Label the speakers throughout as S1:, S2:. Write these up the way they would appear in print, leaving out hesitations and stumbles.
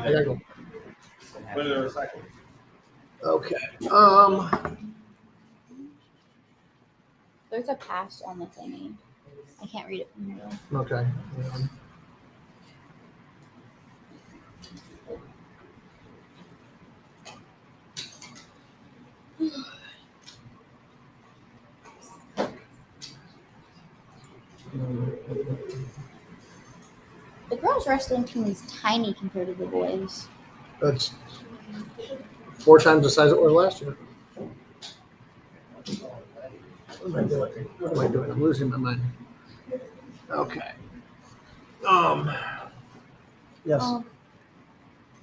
S1: I gotta go. Okay.
S2: There's a pass on the thingy. I can't read it from here.
S1: Okay.
S2: The girls' wrestling team is tiny compared to the boys.
S1: That's 4 times the size it was last year. What am I doing? What am I doing? I'm losing my mind. Okay. Yes.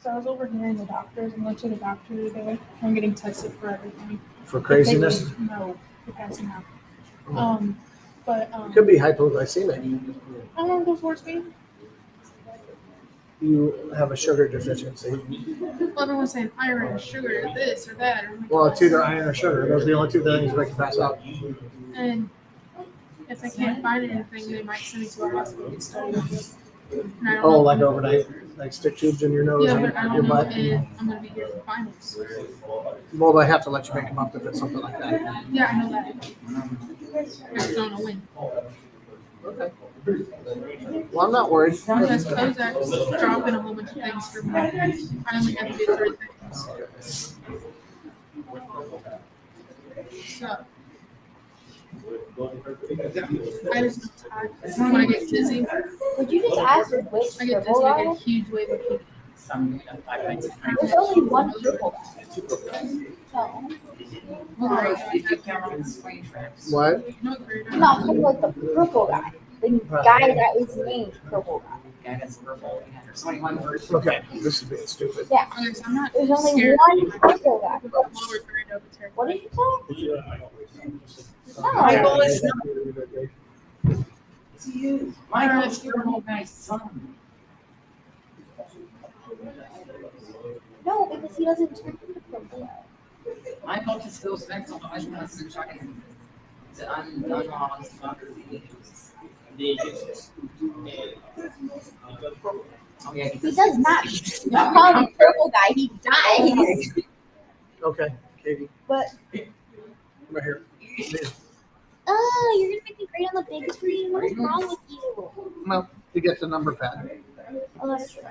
S3: So I was overhearing the doctors. I went to the doctor today. I'm getting tested for everything.
S1: For craziness?
S3: No, for passing out.
S1: Oh.
S3: But
S1: It could be hypoglycemic.
S3: I don't know what those words mean.
S1: You have a sugar deficiency.
S3: Well, everyone's saying iron, sugar, this or that. Or like,
S1: Well, it's either iron or sugar. Those are the only 2 things that make you pass out.
S3: and if they can't find anything, they might send me to a hospital to get studied. And I don't know.
S1: Like overnight, like stick tubes in your nose
S3: Yeah,
S1: and
S3: but I
S1: your
S3: don't know
S1: butt.
S3: if I'm going to be here for finals.
S1: Well, they have to let you make them up if it's something like that.
S3: Yeah, I know that. I just don't know when.
S1: Okay. Well, I'm not worried.
S3: Because Kozak's dropping a whole bunch of things for me. I only have to do 3 things. So. I just when I get dizzy,
S2: Would you just ask which
S3: I get
S2: purple
S3: dizzy, I
S2: guy?
S3: get a huge wave of heat.
S2: There's only one purple guy. No.
S1: What?
S3: No, you're
S2: I'm not talking like the purple guy. The guy that is named purple guy.
S1: Okay. This is being stupid.
S2: Yeah.
S3: Okay, so I'm not
S2: There's only
S3: scared.
S2: one purple guy.
S3: I'm lower grade over terrible.
S2: What did you say?
S4: Michael
S2: No.
S4: is not to you. Michael's your whole guy's son.
S2: No, because he doesn't turn into purple.
S4: Michael just goes back to life once and trying to unlock his fucking Oh, yeah,
S2: He does not become purple guy. He dies.
S1: Okay, Katie.
S2: But
S1: Right here.
S2: oh, you're gonna make me great on the big screen. What is wrong with you?
S1: Well, you get the number pad.
S2: Oh, that's true.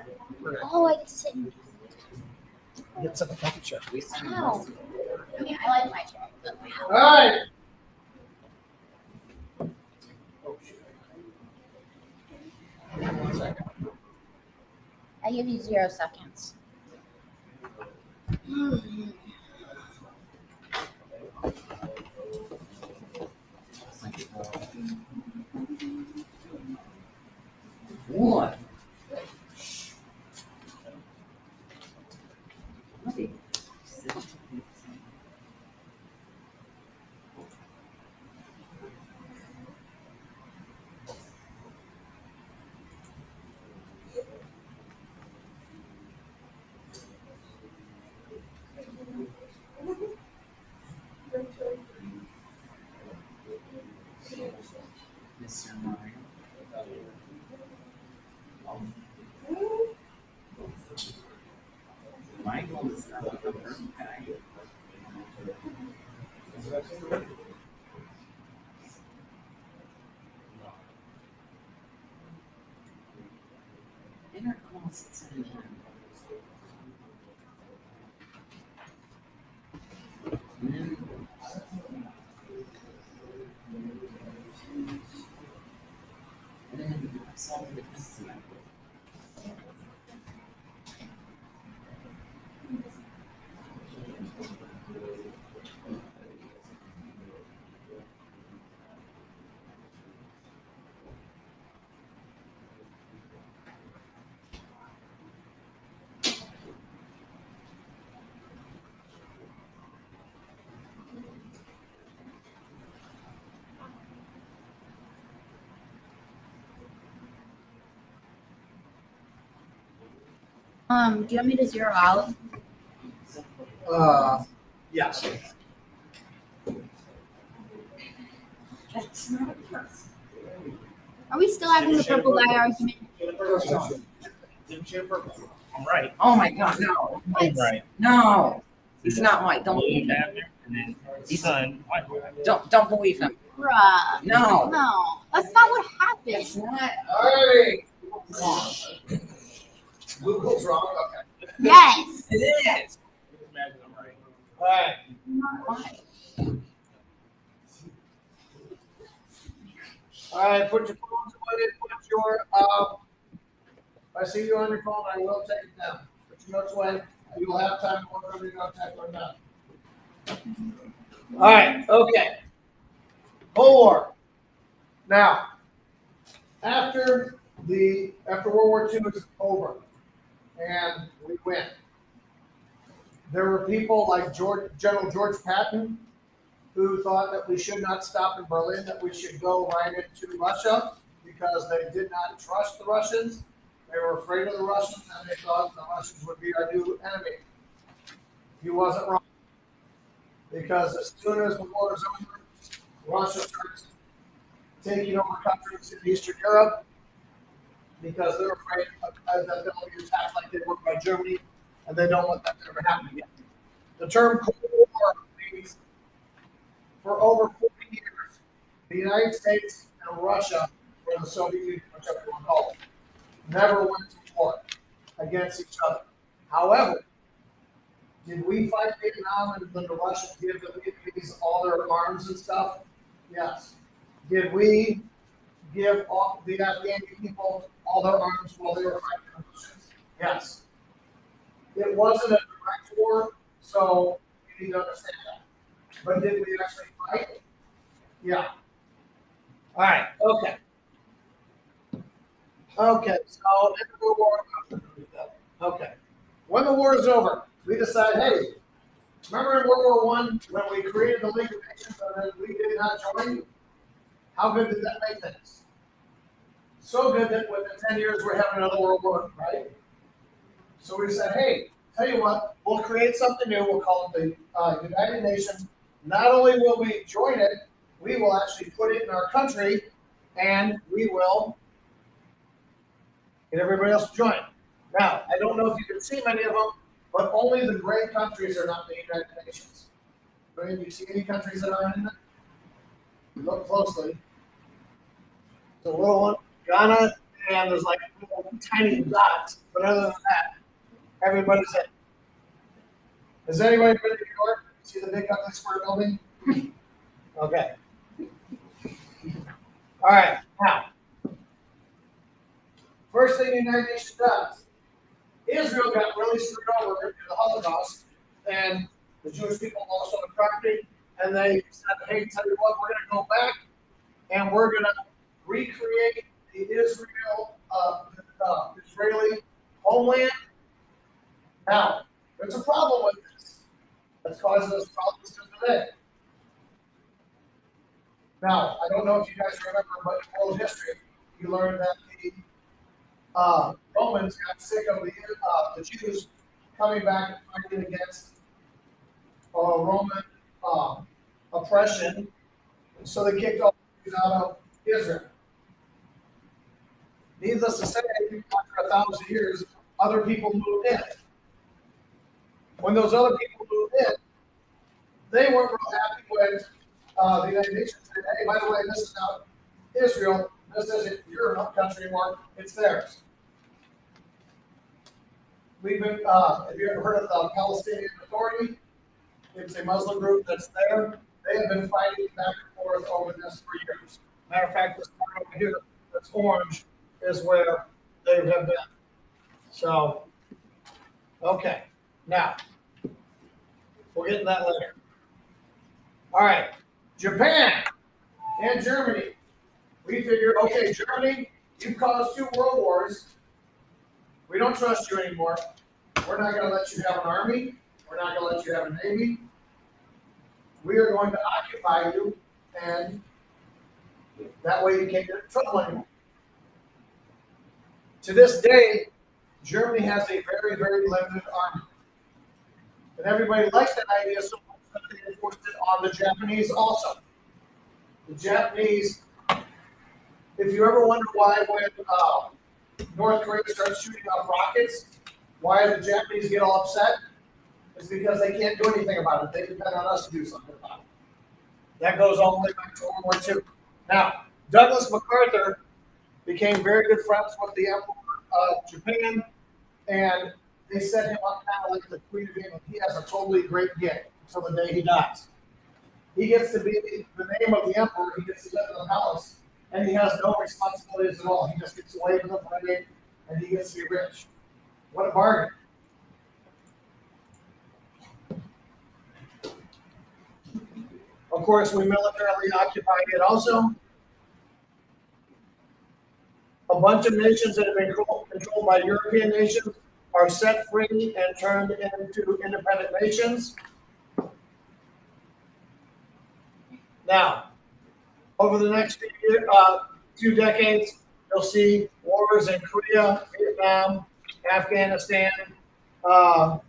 S1: Okay.
S2: Oh, I get to sit in.
S1: Get some coffee chair.
S2: Ow. I mean, I like my chair. But
S1: All right.
S2: I give you 0 seconds.
S4: What? Mr. Mario. Michael is not a perfect guy. Intercross and then solve the defense of that.
S2: Do you want me to 0 out?
S1: Yes.
S4: That's not a plus.
S2: Are we still having the purple guy argument?
S5: I'm right.
S4: Oh my God, no.
S5: I'm right.
S4: No. He's not white. Don't
S5: Blue
S4: believe him.
S5: after, and then sun, white.
S4: Don't believe him.
S2: Bruh.
S4: No.
S2: No. That's not what happened.
S4: It's not.
S1: Alrighty. Blue Bull's wrong. Okay.
S2: Yes.
S4: It is.
S5: Imagine I'm right.
S1: All right.
S4: Not white.
S1: All right. Put your phones away. Put your. If I see you on your phone, I will take it down. Put your notes away. You'll have time to work on your notes after I'm done. All right. Okay. Cold War. Now, after World War II is over and we win, there were people like General George Patton who thought that we should not stop in Berlin, that we should go right into Russia because they did not trust the Russians. They were afraid of the Russians and they thought the Russians would be our new enemy. He wasn't wrong. Because as soon as the war is over, Russia starts taking over countries in Eastern Europe because they're afraid that they'll be attacked like they were by Germany, and they don't want that to ever happen again. The term Cold War means for over 40 years, the United States and Russia, or the Soviet Union, whichever you want to call it, never went to war against each other. However, did we fight Vietnam and then the Russians give the Vietnamese all their arms and stuff? Yes. Did we give all the Afghan people all their arms while they were fighting the Russians? Yes. It wasn't a direct war, so you need to understand that. But did we actually fight? Yeah. All right. Okay. Okay. So in the war. Okay. When the war is over, we decide, hey, remember in World War I when we created the League of Nations and then we did not join? How good did that make things? So good that within 10 years we're having another World War, right? So we said, hey, tell you what, we'll create something new. We'll call it the United Nations. Not only will we join it, we will actually put it in our country and we will get everybody else to join. Now, I don't know if you can see many of them, but only the great countries are not in the United Nations. Right? Do you see any countries that are in it? Look closely. The little one, Ghana, and there's like little tiny dots. But other than that, everybody's in. Has anybody been to New York? See the big ugly square building? Okay. All right. Now, first thing the United Nations does, Israel got really screwed over in the Holocaust, and the Jewish people lost all the property, and they said, hey, tell you what, we're going to go back, and we're going to recreate the Israeli homeland. Now, there's a problem with this. That's causing us problems to today. Now, I don't know if you guys remember, but in world history, you learned that the Romans got sick of the Jews coming back and fighting against Roman oppression, and so they kicked all the Jews out of Israel. Needless to say, after 1,000 years, other people moved in. When those other people moved in, they weren't real happy when the United Nations said, hey, by the way, this is not Israel. This isn't your country anymore. It's theirs. We've been, have you ever heard of the Palestinian Authority? It's a Muslim group that's there. They have been fighting back and forth over this for years. Matter of fact, this part over here that's orange is where they have been. So, okay. Now, we'll get to that later. All right. Japan and Germany. We figured, okay, Germany, you've caused 2 world wars. We don't trust you anymore. We're not going to let you have an army. We're not going to let you have a navy. We are going to occupy you, and that way you can't get in trouble anymore. To this day, Germany has a very, very limited army. And everybody likes that idea so much that they enforced it on the Japanese also. The Japanese, if you ever wonder why when North Korea starts shooting off rockets, Why the Japanese get all upset? It's because they can't do anything about it. They depend on us to do something about it. That goes all the way back to World War II. Now, Douglas MacArthur became very good friends with the Emperor of Japan, and they set him up kind of like the Queen of England. He has a totally great gig until the day he dies. He gets to be the name of the emperor. He gets to live in the palace, and he has no responsibilities at all. He just gets away with the money, and he gets to be rich. What a bargain! Of course, we militarily occupied it also. A bunch of nations that have been controlled by European nations are set free and turned into independent nations. Now, over the next few decades, you'll see wars in Korea, Vietnam, Afghanistan, all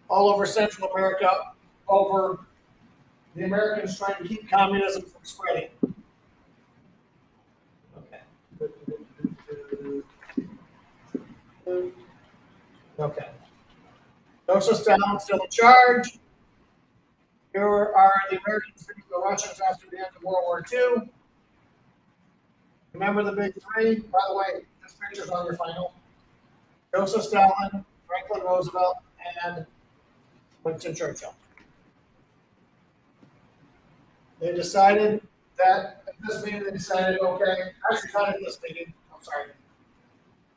S1: over Central America, over the Americans trying to keep communism from spreading. Okay. Joseph Stalin still in charge. Here are the Americans beating the Russians after the end of World War II. Remember the big three? By the way, this picture's on your final. Joseph Stalin, Franklin Roosevelt, and Winston Churchill. They decided that, at this meeting, they decided, okay, actually not at this meeting, I'm sorry.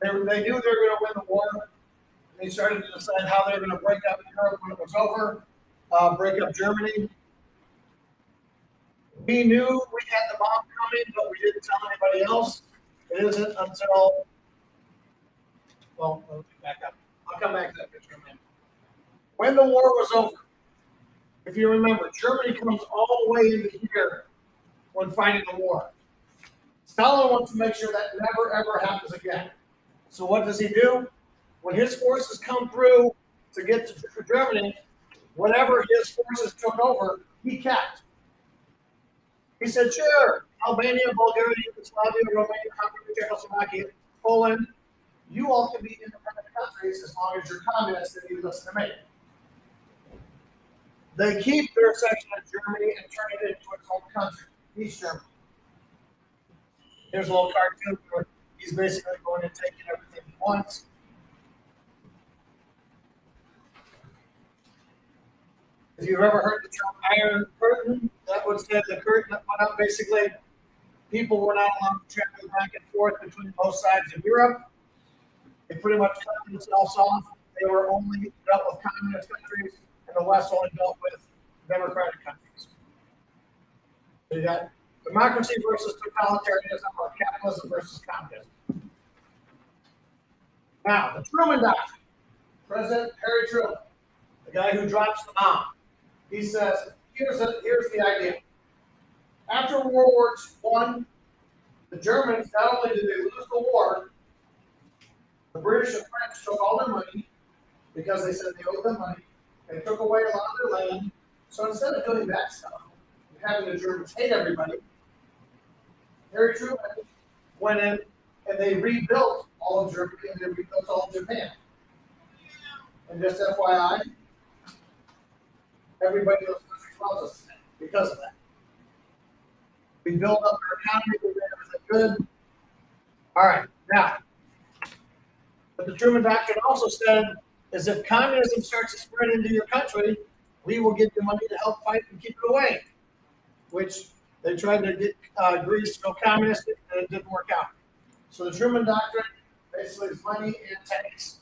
S1: They knew they were going to win the war. They started to decide how they were going to break up Europe when it was over, break up Germany. We knew we had the bomb coming, but we didn't tell anybody else. It isn't until, well, let me back up. I'll come back to that picture in a minute. When the war was over, if you remember, Germany comes all the way into here when fighting the war. Stalin wants to make sure that never, ever happens again. So what does he do? When his forces come through to get to Germany, whatever his forces took over, he kept. He said, sure, Albania, Bulgaria, Yugoslavia, Romania, Hungary, Czechoslovakia, Poland, you all can be independent countries as long as you're communists and you listen to me. They keep their section of Germany and turn it into its own country, East Germany. Here's a little cartoon where he's basically going and taking everything he wants. If you've ever heard the term Iron Curtain, that would say the curtain that went up, basically, people were not allowed to travel back and forth between both sides of Europe. They pretty much cut themselves off. They were only dealt with communist countries, and the West only dealt with democratic countries. So you got democracy versus totalitarianism, or capitalism versus communism. Now, the Truman Doctrine. President Harry Truman, the guy who drops the bomb, he says, here's the idea. After World War I, the Germans, not only did they lose the war, the British and French took all their money because they said they owed them money. They took away a lot of their land. So instead of doing that stuff and having the Germans hate everybody, Harry Truman went in and they rebuilt all of Germany and they rebuilt all of Japan. And just FYI, everybody in those countries loves us because of that. We built up our economy, we made everything good. All right, now, what the Truman Doctrine also said is if communism starts to spread into your country, we will give you money to help fight and keep it away, which they tried to get Greece to go communistic and it didn't work out. So the Truman Doctrine basically is money and tanks.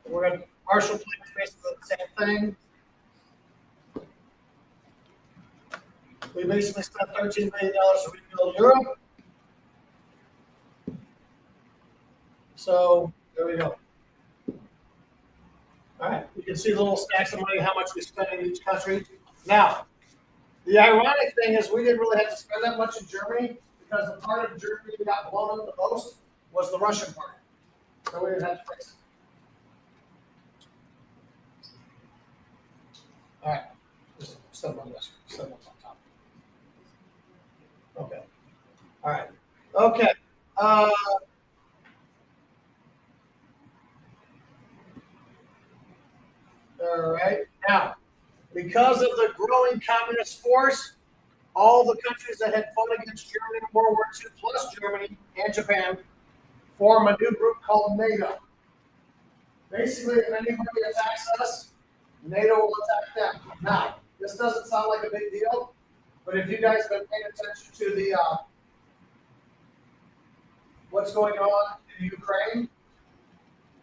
S1: We're going to Marshall Plan is basically the same thing. We basically spent $13 million to rebuild Europe. So there we go. All right, you can see the little stacks of money, how much we spent in each country. Now, the ironic thing is we didn't really have to spend that much in Germany because the part of Germany that got blown up the most was the Russian part. So we didn't have to fix it. All right, just stuff on this, stuff on top. Okay. All right. Okay. All right. Now, because of the growing communist force, all the countries that had fought against Germany in World War II, plus Germany and Japan, form a new group called NATO. Basically, if anybody attacks us, NATO will attack them. Now, this doesn't sound like a big deal, but if you guys have been paying attention to the what's going on in Ukraine,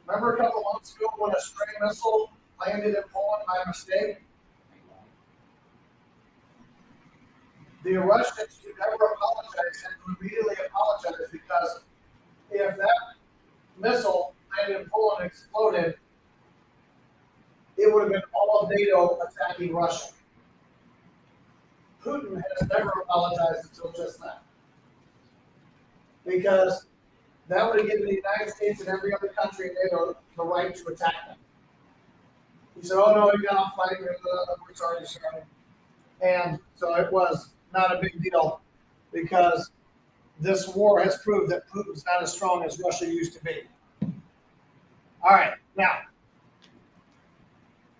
S1: remember a couple months ago when a stray missile landed in Poland by mistake? The Russians who never apologized and who immediately apologized because if that missile landed in Poland and exploded, it would have been all of NATO attacking Russia. Putin has never apologized until just now. Because that would have given the United States and every other country in NATO the right to attack them. He said, oh no, you got off fighting, we're sorry. And so it was not a big deal because this war has proved that Putin's not as strong as Russia used to be. All right, now,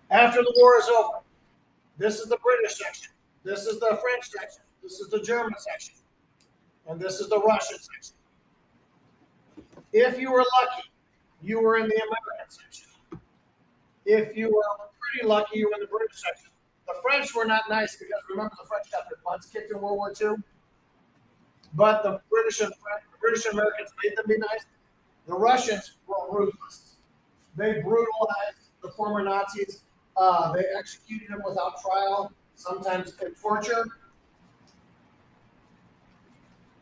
S1: after the war is over, this is the British section, this is the French section, this is the German section, and this is the Russian section. If you were lucky, you were in the American section. If you were pretty lucky, you were in the British section. The French were not nice because remember the French got their butts kicked in World War II? But the British and Americans made them be nice. The Russians were ruthless. They brutalized the former Nazis. They executed them without trial, sometimes in torture.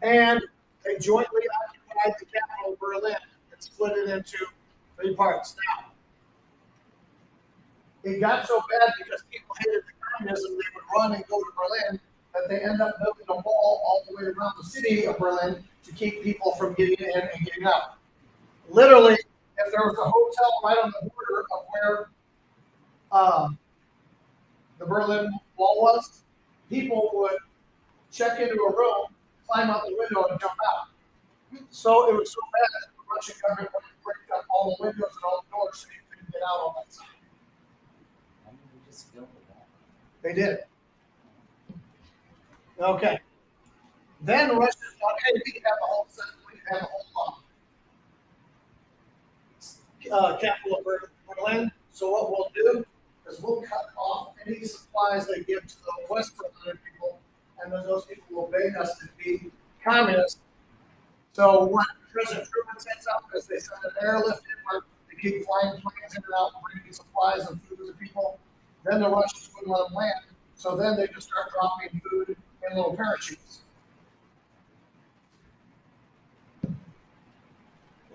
S1: And they jointly occupied the capital, Berlin, and split it into 3 parts. Now, it got so bad because people hated the communism, they would run and go to Berlin, that they end up building a wall all the way around the city of Berlin to keep people from getting in and getting out. Literally, if there was a hotel right on the border of where the Berlin Wall was, people would check into a room, climb out the window, and jump out. So it was so bad that the Russian government would break up all the windows and all the doors so you couldn't get out on that side. They did. Okay. Then the Russians thought, hey, we can have a whole set, we can have a whole capital of Berlin. So what we'll do is we'll cut off any supplies they give to the West Berlin people, and then those people will beg us to be communists. So what President Truman sets up is they send an airlift in where they keep flying planes in and out, bringing supplies and food to people. Then the Russians wouldn't let them land, so then they just start dropping food in little parachutes.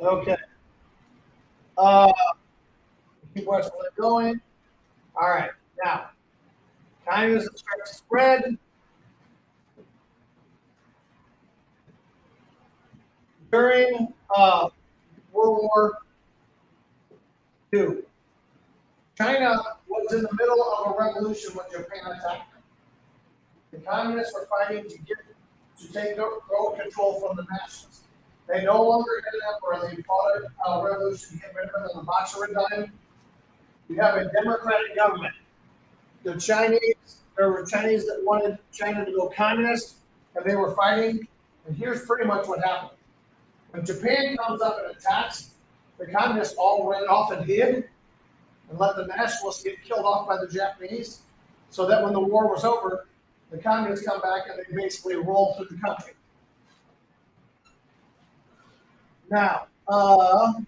S1: Okay. Keep watching it going. All right. Now, communism starts to spread. During World War II, China was in the middle of a revolution when Japan attacked them. The communists were fighting to take control from the nationalists. They no longer had an emperor. They fought a revolution to get rid of them. The Boxer died. You have a democratic government. There were Chinese that wanted China to go communist, and they were fighting. And here's pretty much what happened. When Japan comes up and attacks, the communists all ran off and hid and let the nationalists get killed off by the Japanese, so that when the war was over, the communists come back and they basically roll through the country. Now, I'm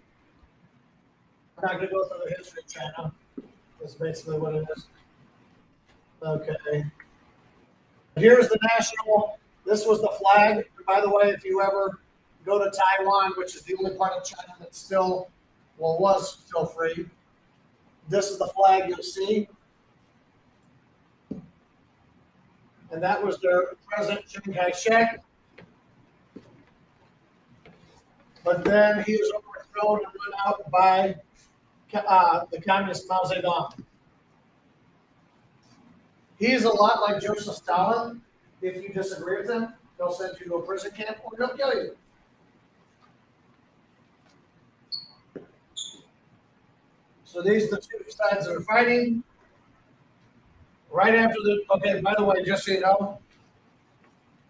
S1: not going to go through the history of China. That's basically what it is. Okay. Here's the national. This was the flag. By the way, if you ever go to Taiwan, which is the only part of China that's still, well, was still free, this is the flag you'll see. And that was their President Chiang Kai-shek. But then he was overthrown and run out by the communist Mao Zedong. He's a lot like Joseph Stalin. If you disagree with him, they'll send you to a prison camp or they'll kill you. So these are the two sides that are fighting. Right after okay, by the way, just so you know,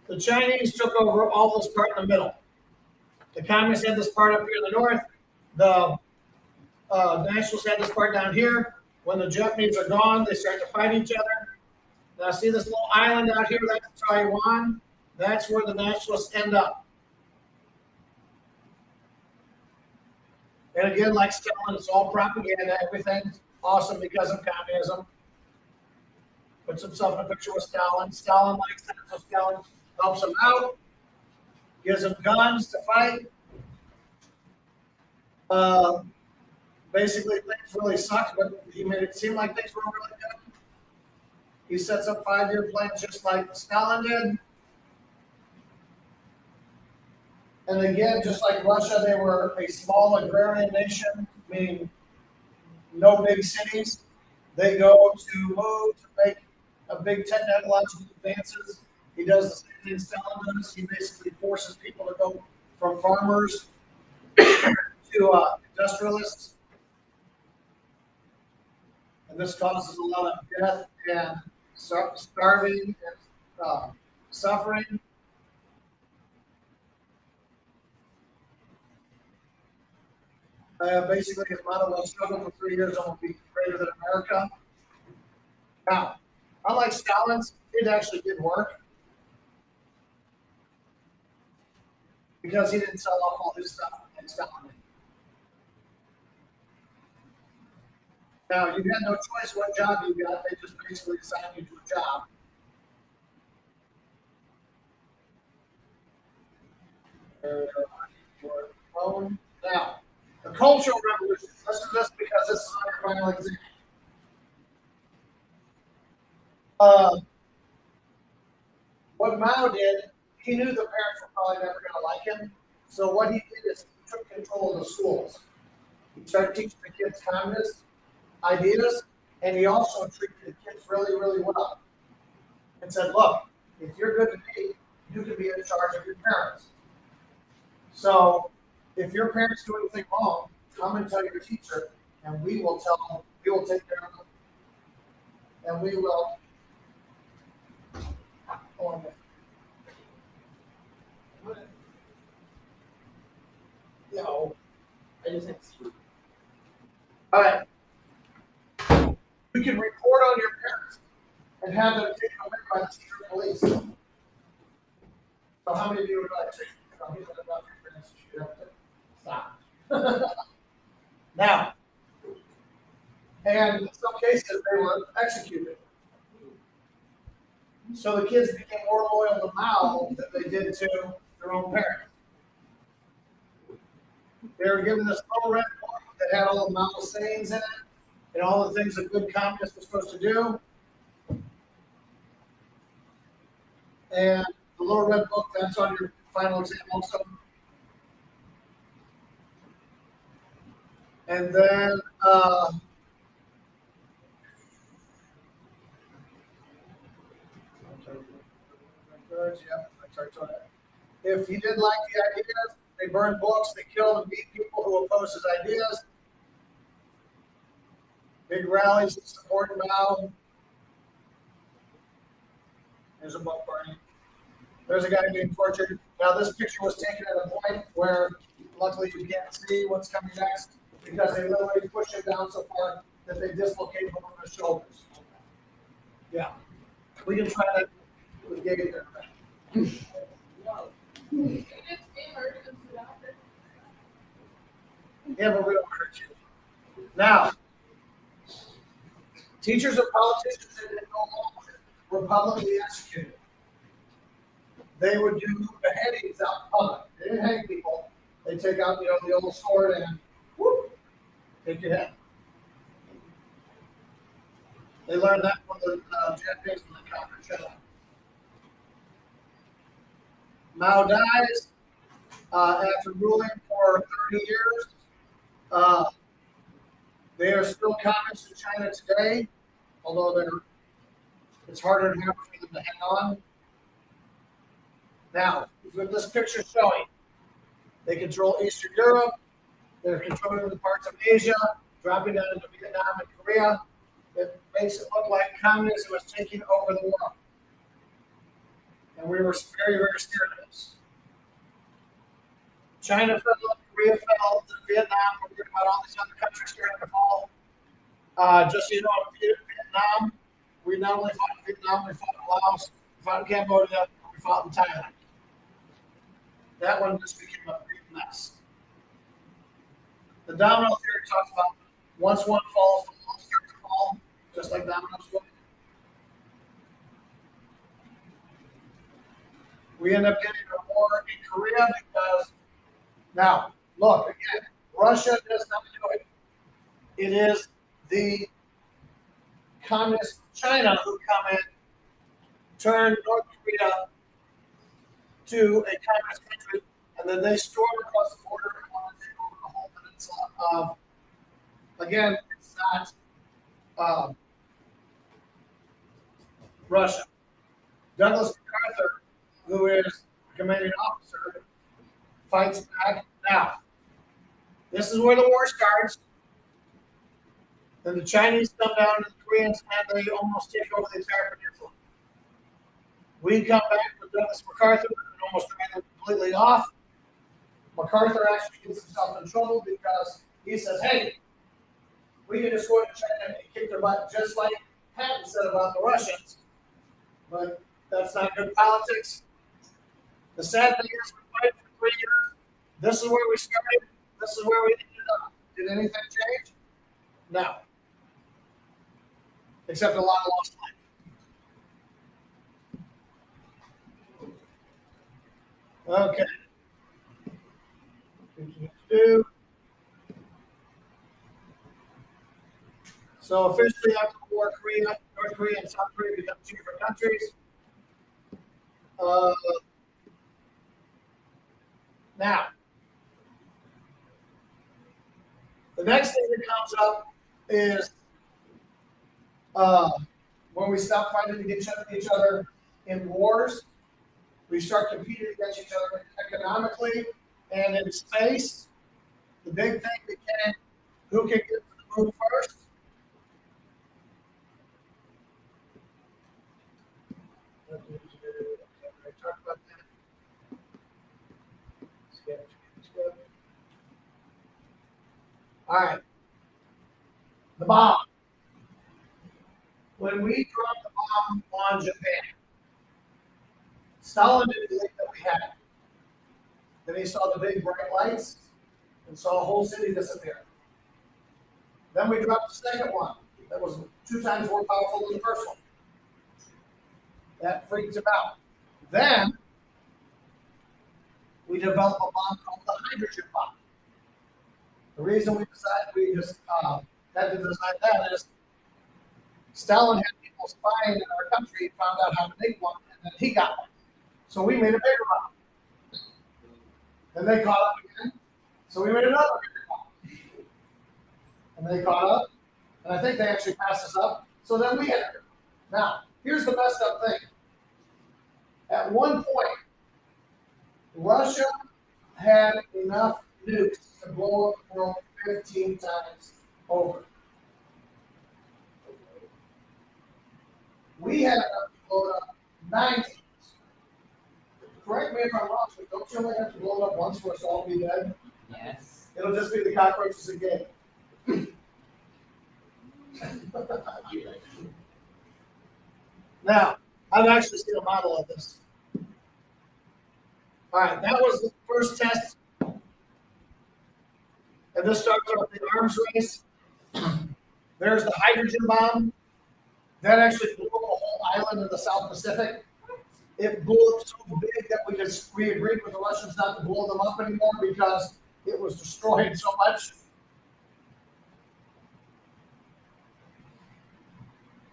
S1: the Chinese took over all this part in the middle. The communists had this part up here in the north. The nationalists had this part down here. When the Japanese are gone, they start to fight each other. Now, see this little island out here? That's Taiwan. That's where the nationalists end up. And again, like Stalin, it's all propaganda. Everything's awesome because of communism. Puts himself in a picture with Stalin. Stalin likes that, so Stalin helps him out, gives him guns to fight. Basically, things really sucked, but he made it seem like things were really good. He sets up 5-year plans just like Stalin did. And again, just like Russia, they were a small agrarian nation, meaning no big cities. They go to move to make a big technological advances. He does the same thing Stalin does. He basically forces people to go from farmers to industrialists. And this causes a lot of death and starving and suffering. Basically, his motto was struggle for 3 years and will be greater than America. Now, unlike Stalin's, it actually did work because he didn't sell off all his stuff like Stalin did. Now, you had no choice what job you got. They just basically assigned you to a job. Now, the Cultural Revolution. Listen to this because this is our final example. What Mao did, he knew the parents were probably never going to like him. So what he did is he took control of the schools. He started teaching the kids communist ideas, and he also treated the kids really, really well. And said, look, if you're good to me, you can be in charge of your parents. So if your parents do anything wrong, come and tell your teacher, and we will take care of them. And we will. No.
S4: I just had to.
S1: All right. You can report on your parents and have them taken away by the secret police. So how many of you would like to? Stop. Now, and in some cases they were executed. So the kids became more loyal to Mao than they did to their own parents. They were given this little red book that had all of Mao's sayings in it and all the things a good communist was supposed to do. And the little red book, that's on your final exam also. And then if he didn't like the ideas, they burned books, they killed and beat people who opposed his ideas. Big rallies to support Mao. There's a book burning. There's a guy being tortured. Now this picture was taken at a point where luckily you can't see what's coming next because they literally push him down so far that they dislocate one of his shoulders. Yeah. We can try that with Gabe there. Yeah, but we don't hurt you. Now, teachers and politicians that didn't go along with it were publicly executed. They would do beheadings out in public. They didn't hang people. They take out, the old sword and whoop, take your head. They learned that from the Japanese when they conquered China. Mao dies after ruling for 30 years. They are still communists in China today, although it's harder and harder for them to hang on. Now, with this picture showing, they control Eastern Europe, they're controlling the parts of Asia, dropping down into Vietnam and Korea. makes it look like communism was taking over the world. And we were very, very scared of this. China fell, Korea fell, Vietnam, we're worried about all these other countries starting to fall. Just so you know, Vietnam, we not only fought in Vietnam, we fought in Laos, we fought in Cambodia, we fought in Thailand. That one just became a big mess. The domino theory talks about once one falls, the all start to fall, just like dominoes would. We end up getting a war in Korea because, now, look, again, Russia does not do it. It is the communist China who come in, turn North Korea to a communist country, and then they storm across the border and want to take over the whole peninsula of, again, it's not Russia. Douglas MacArthur, who is the commanding officer, fights back. Now, this is where the war starts. Then the Chinese come down to the Koreans and they almost take over the entire peninsula. We come back with Douglas MacArthur and almost ran them completely off. MacArthur actually gets himself in trouble because he says, hey, we can just go to China and kick their butt just like Patton said about the Russians. But that's not good politics. The sad thing is we fight for 3 years. This is where we started. This is where we ended up. Did anything change? No. Except a lot of lost life. Okay. So officially after the war, North Korea and South Korea become 2 different countries. Now, the next thing that comes up is when we stop fighting against each other in wars, we start competing against each other economically and in space. The big thing became who can get to the moon first. All right. The bomb. When we dropped the bomb on Japan, Stalin didn't believe that we had it. Then he saw the big bright lights and saw a whole city disappear. Then we dropped the second one that was 2 times more powerful than the first one. That freaked him out. Then we developed a bomb called the hydrogen bomb. The reason we decided we just had to design that is Stalin had people spying in our country and found out how to make one, and then he got one. So we made a bigger bomb. Then they caught up again, so we made another bigger bomb. And they caught up, and I think they actually passed us up. So then we had it. Now, here's the messed up thing. At one point, Russia had enough nukes to blow up the world 15 times over. We had enough to blow it up 9 times. Correct me if I'm wrong, but don't you only have to blow it up once for us all to be dead?
S4: Yes.
S1: It'll just be the cockroaches again. Now, I've actually seen a model of this. All right, that was the first test. And this starts off the arms race. There's the hydrogen bomb. That actually blew up a whole island in the South Pacific. It blew up so big that we agreed with the Russians not to blow them up anymore because it was destroying so much.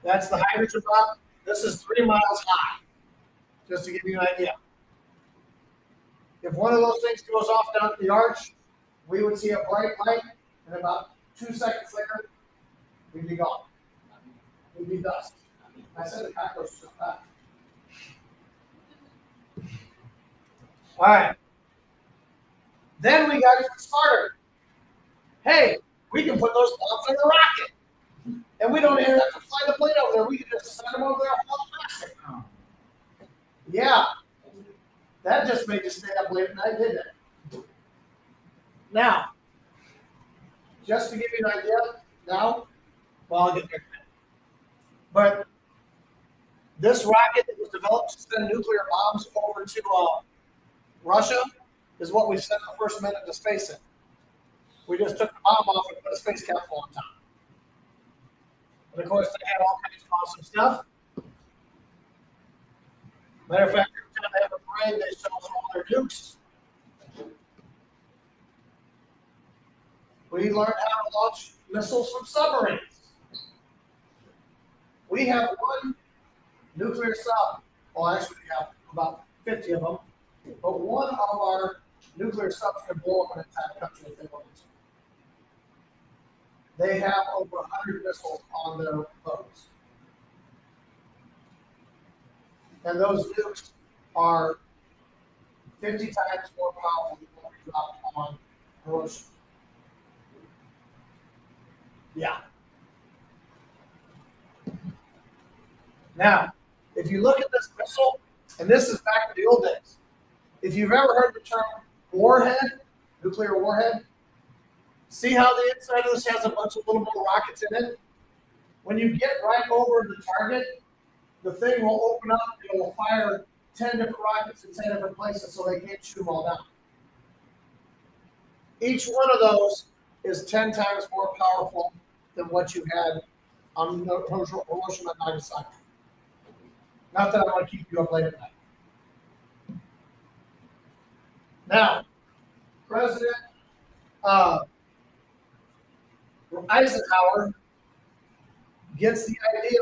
S1: That's the hydrogen bomb. This is 3 miles high, just to give you an idea. If one of those things goes off down at the arch, we would see a bright light, and about 2 seconds later, we'd be gone. We'd be dust. I said the cockroaches are back. All right. Then we got even smarter. Hey, we can put those bombs on a rocket. And we don't even have to fly the plane over there. We can just send them over there all plastic.
S4: Oh.
S1: Yeah. That just made you stay up late at night, didn't it? Now, just to give you an idea, now, well, I'll get there. But this rocket that was developed to send nuclear bombs over to Russia is what we sent the first man into space in. We just took the bomb off and put a space capsule on top. And of course, they had all kinds of awesome stuff. Matter of fact, every time they have a parade, they show us all their nukes. We learned how to launch missiles from submarines. We have one nuclear sub. Well, actually, we have about 50 of them. But one of our nuclear subs can blow up an entire country if they want to. They have over 100 missiles on their boats. And those nukes are 50 times more powerful than what we dropped on Hiroshima. Yeah. Now, if you look at this missile, and this is back in the old days, if you've ever heard the term warhead, nuclear warhead, see how the inside of this has a bunch of little more rockets in it? When you get right over the target, the thing will open up and it will fire 10 different rockets in 10 different places so they can't shoot them all down. Each one of those is 10 times more powerful than what you had on Hiroshima and Nagasaki. Not that I want to keep you up late at night. Now, President Eisenhower gets the idea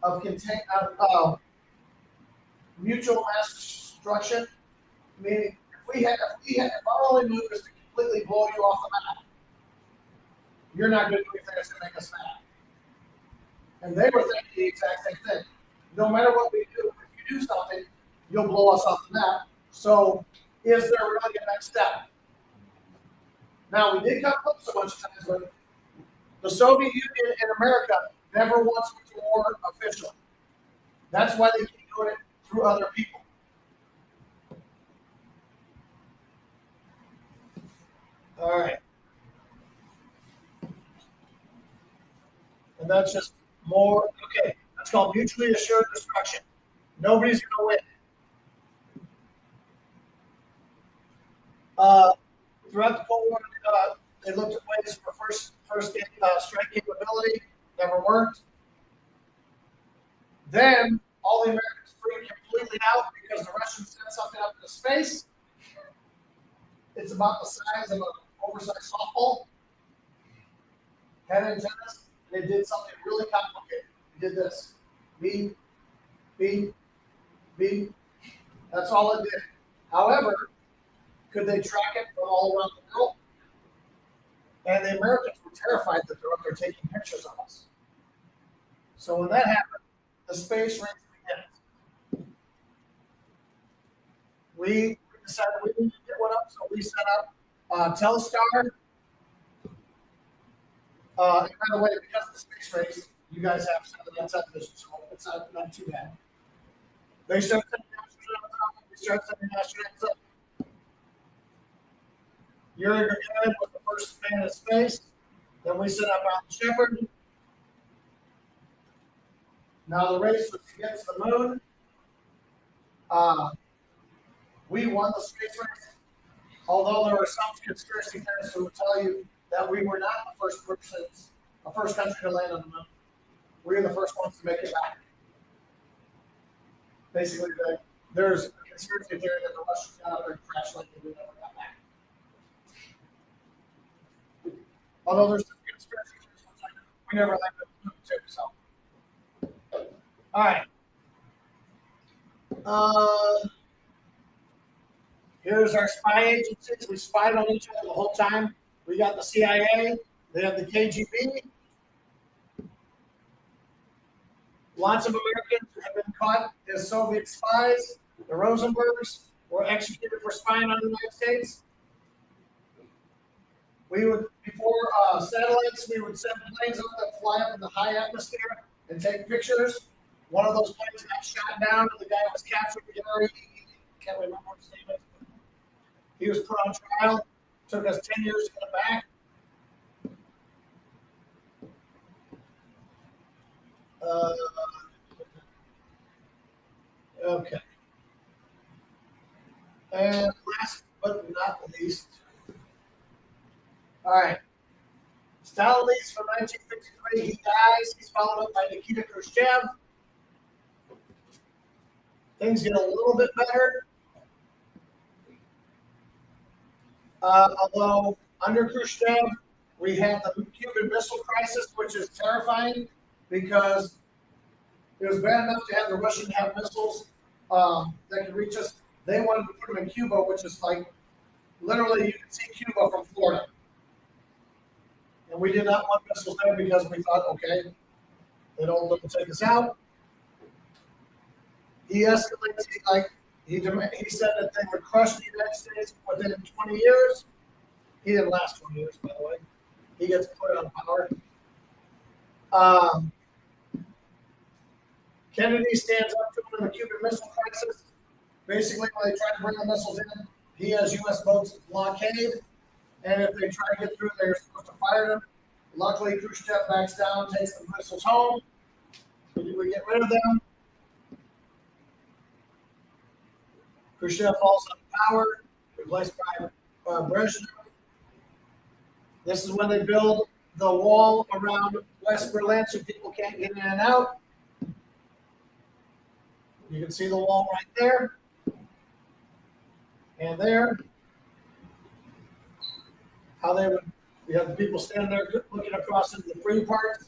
S1: of mutual mass destruction, meaning if our only move is to completely blow you off the map, you're not going to do anything that's going to make us mad. And they were thinking the exact same thing. No matter what we do, if you do something, you'll blow us off the map. So is there really a next step? Now, we did come close a bunch of times, but the Soviet Union and America never once went to war officially. That's why they keep doing it through other people. All right. And that's just more, okay, that's called mutually assured destruction. Nobody's going to win. Throughout the Cold War, they looked at ways for first strike capability, never worked. Then all the Americans freaked completely out because the Russians sent something up into space. It's about the size of an oversized softball. Had antennas. They did something really complicated. They did this. Beep, beep, beep. That's all it did. However, could they track it from all around the world? And the Americans were terrified that they're taking pictures of us. So when that happened, the space race begins. We decided we needed to get one up, so we set up Telstar. And by the way, because of the space race, you guys have satellite television, so it's not too bad. They started sending astronauts up. We started sending astronauts up. Yuri Gagarin was the first man in space. Then we set up Alan Shepard. Now the race was against the moon. We won the space race, although there were some conspiracy theorists who would tell you that we were not the first country to land on the moon. We were the first ones to make it back. Basically, there's a conspiracy theory that the Russians got out there and crashed landed and we never got back. Although there's some conspiracy theories, we never landed on the moon too. So, all right. Here's our spy agencies. We spied on each other the whole time. We got the CIA. They have the KGB. Lots of Americans have been caught as Soviet spies. The Rosenbergs were executed for spying on the United States. We would, before satellites satellites. We would send planes up that fly up in the high atmosphere and take pictures. One of those planes got shot down, and the guy was captured. Can't remember what his name is. He was put on trial. Took us 10 years to get him back. Okay. And last but not least, all right. Stalin leaves from 1953. He dies. He's followed up by Nikita Khrushchev. Things get a little bit better. Although under Khrushchev, we had the Cuban Missile Crisis, which is terrifying because it was bad enough to have the Russians have missiles that could reach us. They wanted to put them in Cuba, which is like literally you can see Cuba from Florida. And we did not want missiles there because we thought, okay, they don't let them take us out. He escalates. He said that they would crush the United States within 20 years. He didn't last 20 years, by the way. He gets put on power. Kennedy stands up to him in the Cuban Missile Crisis. Basically, when they try to bring the missiles in, he has U.S. boats blockade, and if they try to get through, they're supposed to fire them. Luckily, Khrushchev backs down, takes the missiles home. We get rid of them. Khrushchev falls out of power, replaced by Brezhnev. This is when they build the wall around West Berlin so people can't get in and out. You can see the wall right there and there. How they would, you have the people standing there looking across into the free parts.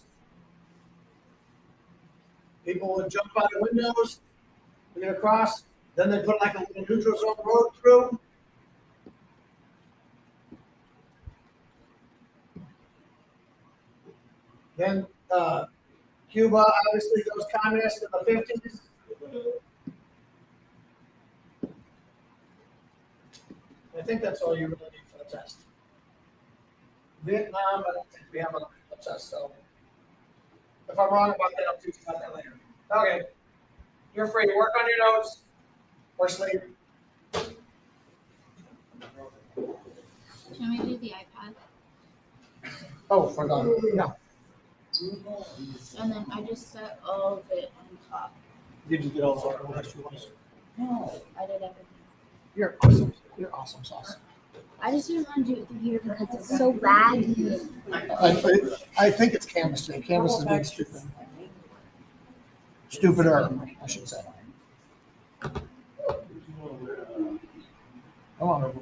S1: People would jump out of windows, looking across. Then they put like a little neutral zone road through. Then Cuba obviously goes communist in the 50s. I think that's all you really need for the test. Vietnam, I don't think we have a test, so if I'm wrong about that, I'll teach you about that later. Okay, you're free to work on your notes or sleep.
S2: Can we do the iPad?
S1: Oh, forgot. No.
S2: And then I just set all of it on top.
S1: Did you get all the extra ones?
S2: No, I did everything.
S1: You're awesome. You're awesome sauce.
S2: I just didn't want to do it through here because it's so laggy.
S1: I think it's Canvas today. Canvas is being stupid. Stupider, I should say. Come on.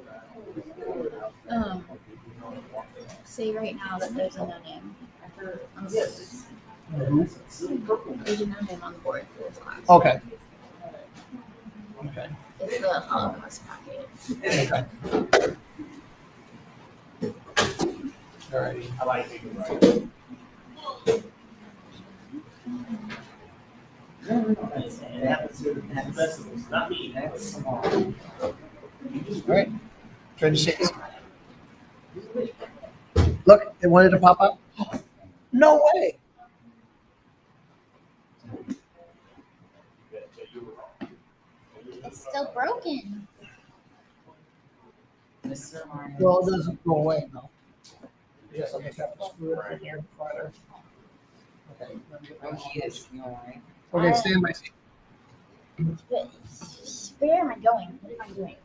S2: Say right now that there's a no-name. There's a no-name on the board for this class.
S1: Okay. Okay.
S2: It's the Holocaust packet.
S1: Okay. All right.
S5: I like it. That's not me. That's
S1: All right. Try to see. Look, it wanted to pop up. No way.
S2: It's still broken.
S1: Well, it doesn't go away though. Yes, I just have to screw it in here farther. Okay.
S4: Oh, he is. You all right?
S1: Okay, stand by seat.
S2: But where am I going? What am I doing?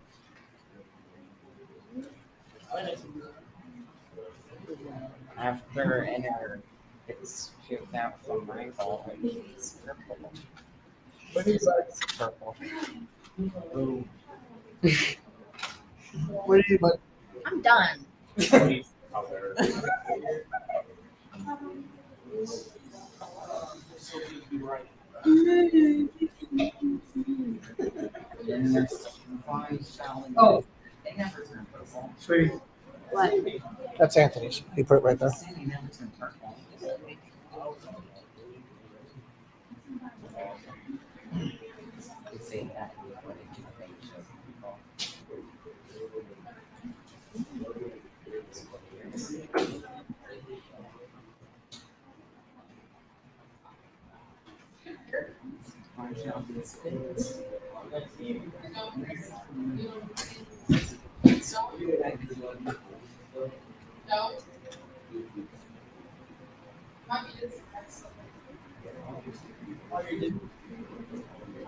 S4: After enter, it's shipped out from my fault. It's purple.
S1: What do you like?
S4: It's purple.
S1: What do you like?
S2: I'm done.
S4: And there's five salad.
S1: Oh,
S4: They never turn purple.
S1: sweetie.
S2: What?
S1: That's Anthony's. He put it right there.
S4: They never turn purple. You see that? Marshall gets fit.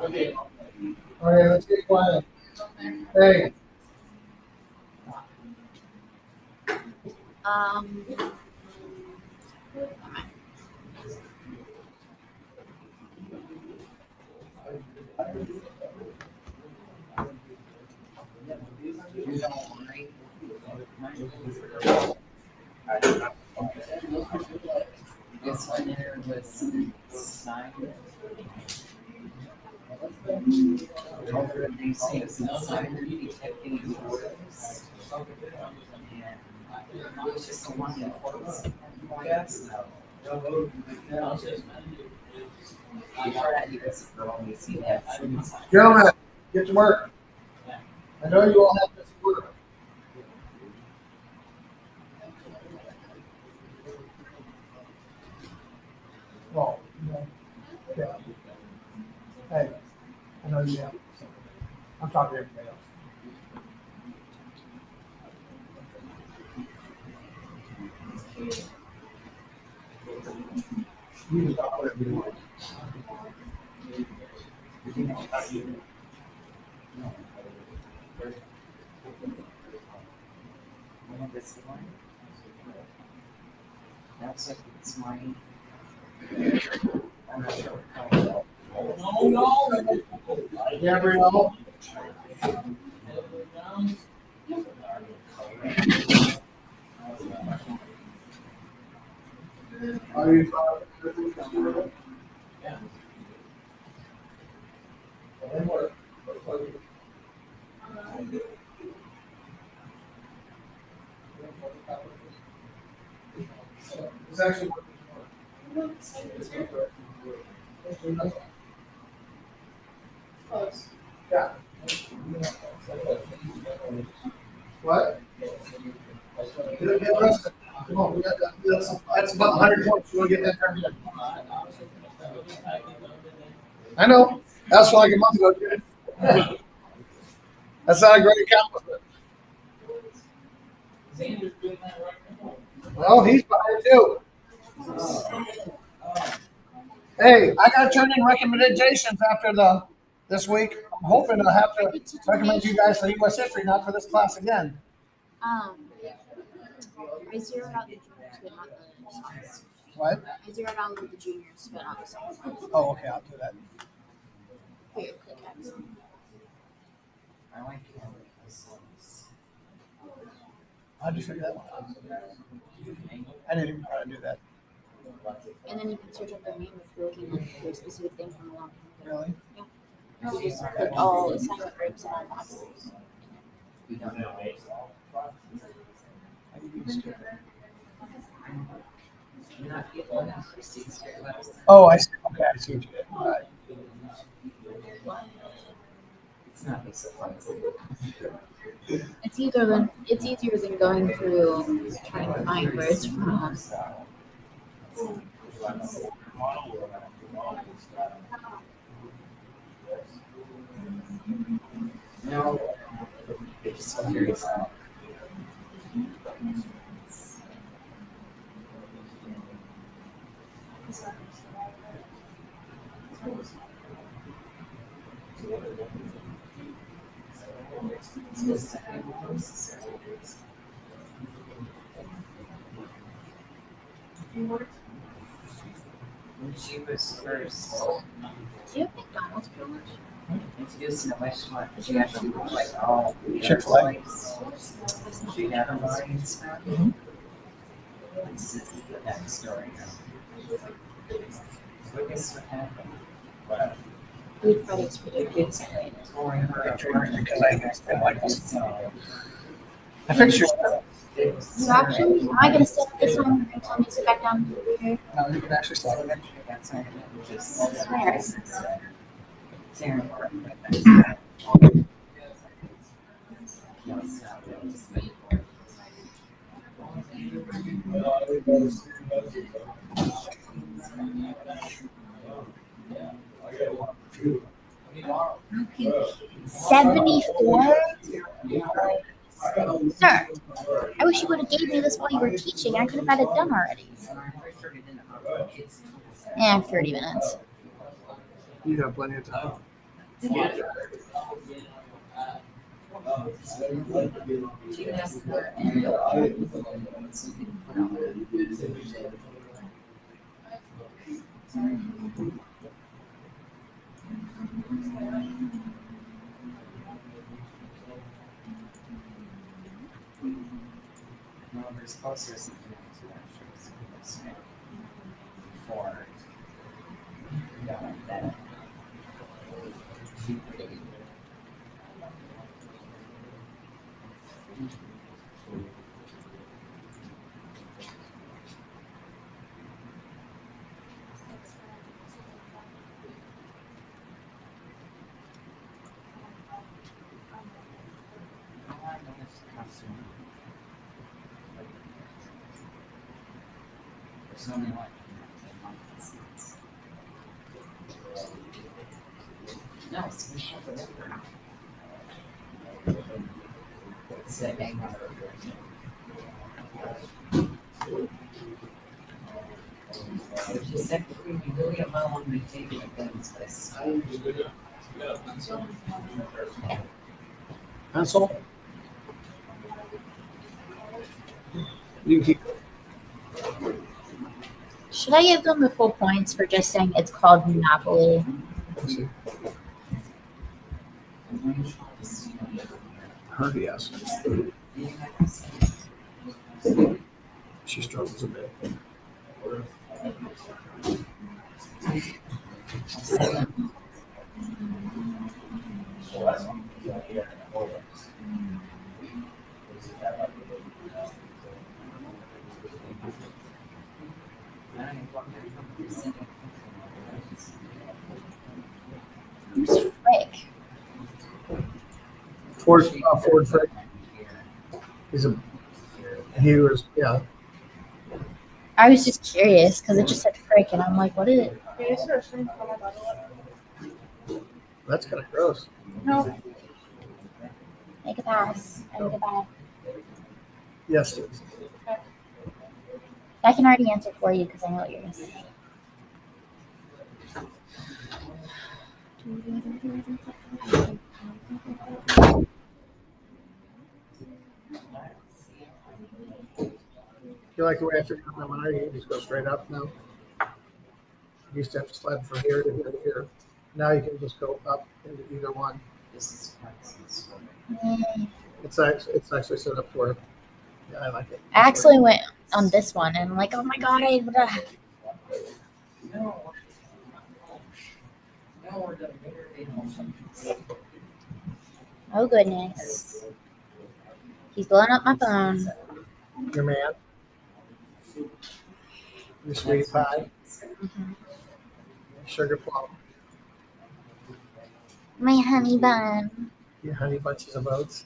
S1: Okay, let's get quiet. Hey,
S2: Um,
S4: This one there was signed. Over they say it's inside the detecting orders. And it was just a one in quotes. Yes. Before that, you guys could only see that.
S1: gentlemen, get to work. I know you all have this work. Well, yeah. Hey, I know you have. I'm talking to everybody else. You can talk whatever you want.
S4: This one. That's like it's mine. I'm not sure how.
S1: Gabrielle, are you? And what? It's actually. Yeah. What? Get arrested. Come on, we got that. That's about 100 points. You want to get that turned in? I know. That's like a month ago. Dude. That's not a great accomplishment. Well, he's behind too. Hey, I got to turn in recommendations after this week. I'm hoping to have to recommend you guys for U.S. history, not for this class again.
S2: I zeroed out the juniors, but not the science.
S1: What?
S2: I zeroed out the juniors, but not the science.
S1: Oh, okay, I'll do that.
S2: Here, click X.
S4: I like it.
S1: How'd you figure that one out? I didn't even try to do that.
S2: And then you can search up their name if you're looking for a specific thing from a long time ago.
S1: Really?
S2: You just click all assignment groups and all boxes.
S4: We don't know.
S1: I think it's stupid.
S4: You're not getting one of Christie's very last time.
S1: Oh, I see. Okay, I see what you did. All right.
S4: It's not like so fun.
S2: It's easier than going through trying to find where it's from.
S4: No, they're just so curious. When she was first
S2: Do you have McDonald's privilege?
S4: introduced in the restaurant, she actually looked like all
S1: Chick-fil-A.
S4: She had a line and stuff.
S1: Mhm.
S4: This is the backstory. So I guess what happened?
S2: Good Fridays for
S4: The
S2: dinner.
S4: kids tore her apart
S1: Because I like this. I fixed your stuff.
S2: So actually, am I gonna sit this one and tell me to sit back down here?
S1: No, you can actually start it.
S2: Where? 74? Sir, I wish you would have gave me this while you were teaching. I could have had it done already. Yeah, 30 minutes.
S1: You have plenty of time.
S4: No, there's closer something else before. Yeah, that. There's only like no, it's we have it. It's a big number. She said we really have well on the table at this place.
S1: Pencil? You can keep.
S2: Should I give them the full points for just saying it's called Monopoly?
S1: Her, yes. She struggles a bit.
S2: Who's Frick?
S1: Ford Frick. He was, yeah.
S2: I was just curious because it just said Frick, and I'm like, what is it?
S3: Yeah, it's a shame for my bottle.
S1: That's kind of gross.
S3: No,
S2: Make a pass. I make a pass.
S1: Yes, it is.
S2: I can already answer for you because I know what you're going to say.
S1: You like the way I figured out my mind? You just go straight up now. You used to have to slide from here to here to here. Now you can just go up into either one. It's actually set up for. Yeah, I like it.
S2: I actually went on this one and I'm like, oh my god, oh goodness. He's blowing up my phone.
S1: Your man. Your sweetie pie.
S2: Mm-hmm.
S1: Sugar plum.
S2: My honey bun.
S1: Your honey bunches of oats.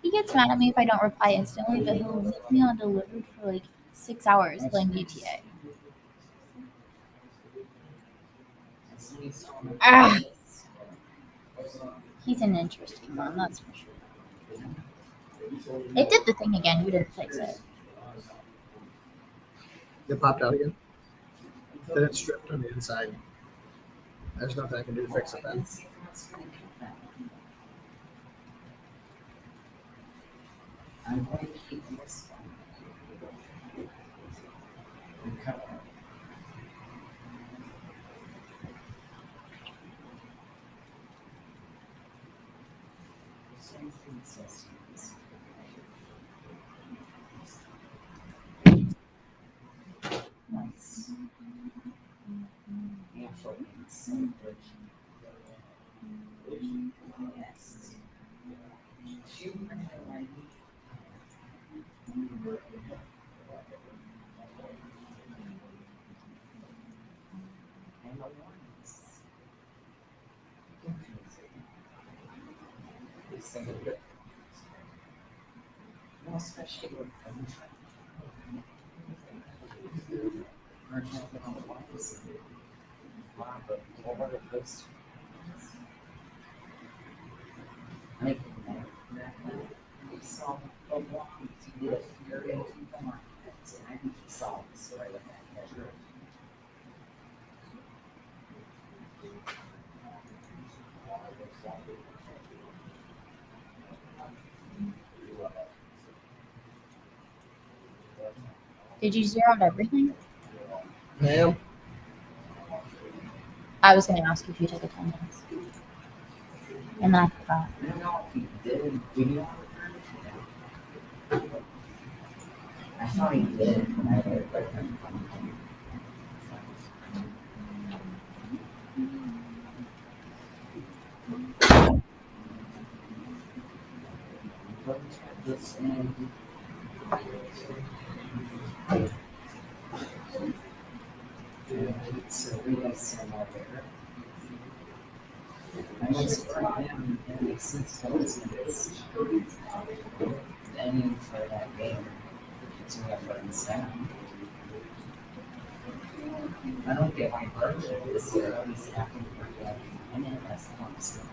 S2: He gets mad at me if I don't reply instantly, but he'll leave me on delivered for like 6 hours playing GTA. Ah, he's an interesting one, that's for sure. It did the thing again. You didn't fix it.
S1: It popped out again. Then it's stripped on the inside. There's nothing I can do to fix it then.
S4: I'm going to keep this one. Cover. Nice. Yes. Or check it on the box. Wow, but what were the first? Like, we saw a walk, he did a fury in the market, and I think he saw the story of that treasure.
S2: Did you zero out everything?
S1: Ma'am?
S2: I was going to ask if you took attendance. And then I forgot.
S4: I don't know if he did video. I thought he did, but I did, but this and it's a really similar there. I was right now, it makes sense to listen to this. The ending for that game, it's whoever instead. I don't get my birthday this year, at least after the birthday. I mean, that's the one still.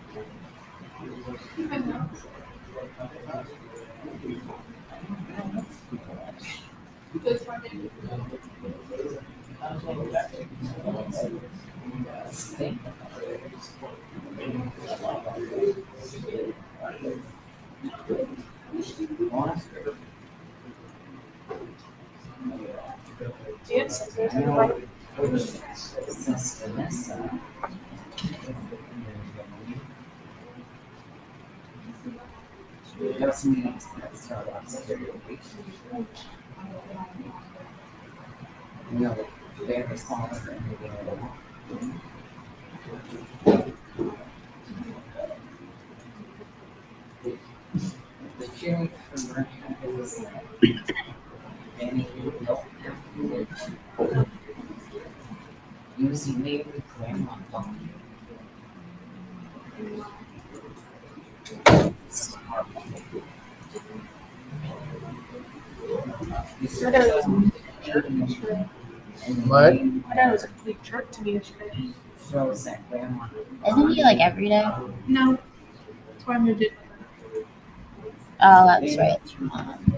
S4: There's some meetings that start off every week. You know, they're responsible for anything at all. The cheering for Russia is any help using maybe grandma phone.
S1: What?
S3: My dad was a complete jerk to me yesterday.
S4: Shows that grandma.
S2: Isn't he like every day?
S3: No. That's why I moved it.
S2: Oh, that's right. It's your mom.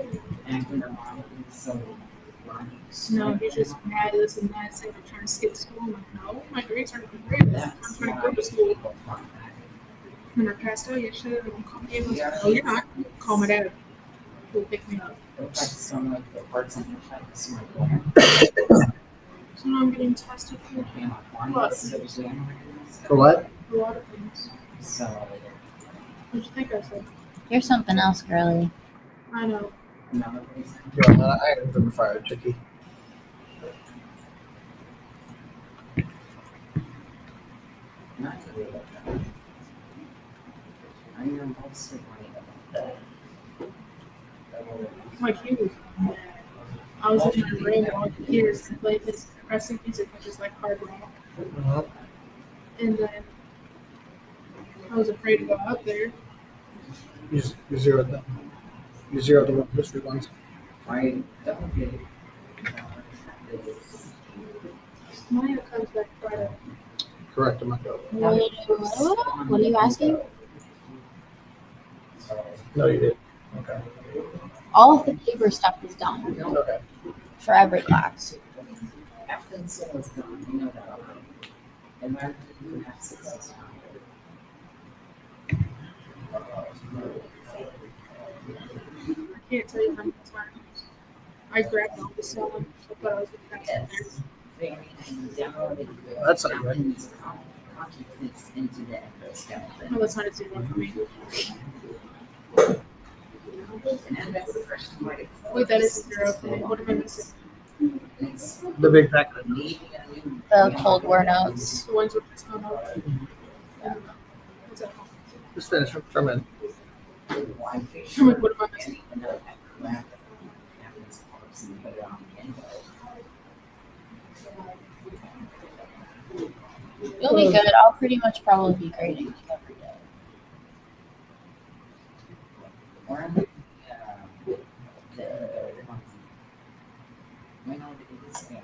S4: Acting her mom is so
S3: No, he's just mad, this and that, saying I'm trying to skip school. I'm like, no, my grades aren't even great. I'm trying to go to school. When I passed out yesterday, they won't call me. I was like, oh, you're not. Call my dad. He'll pick me up.
S4: looks like some of the parts in the type of smart.
S3: So now I'm getting tested for a lot of things.
S1: For what?
S3: A lot of things.
S4: So,
S3: What'd you think I said?
S2: You're something else, girly.
S3: I know.
S4: another reason.
S1: You're on I am from the fire, Chicky.
S4: Not really about that. I am also worried about that.
S3: Like you. I was in my room with all the computers and played this depressing music, which is like hard rock.
S1: Uh-huh.
S3: And then I was afraid to go out there.
S1: You zeroed them. You zeroed the work history ones.
S4: I don't get it.
S3: Maya comes back Friday.
S1: Correct, I'm not going.
S2: What are you asking?
S1: No, you did. Okay.
S2: All of the paper stuff is done
S1: Okay.
S2: for every class.
S4: After the sale is done, you know that already. And then you have success.
S3: I can't tell you how many times I grabbed all the stuff. I thought I was going to pass it there.
S1: That's not good.
S4: Fits into the endoskeleton.
S3: No, that's not a zero for me.
S4: And that's the first one.
S3: Wait, that is a zero for me. What am I missing?
S4: It's
S1: The big packet.
S4: needing a new.
S2: The Cold War notes.
S3: The ones with the stone up. What's that called?
S1: Just finish them. Trim in.
S3: I'm like, what am I missing?
S2: You'll be good. I'll pretty much probably be grading you every day.
S4: Went on to do this family.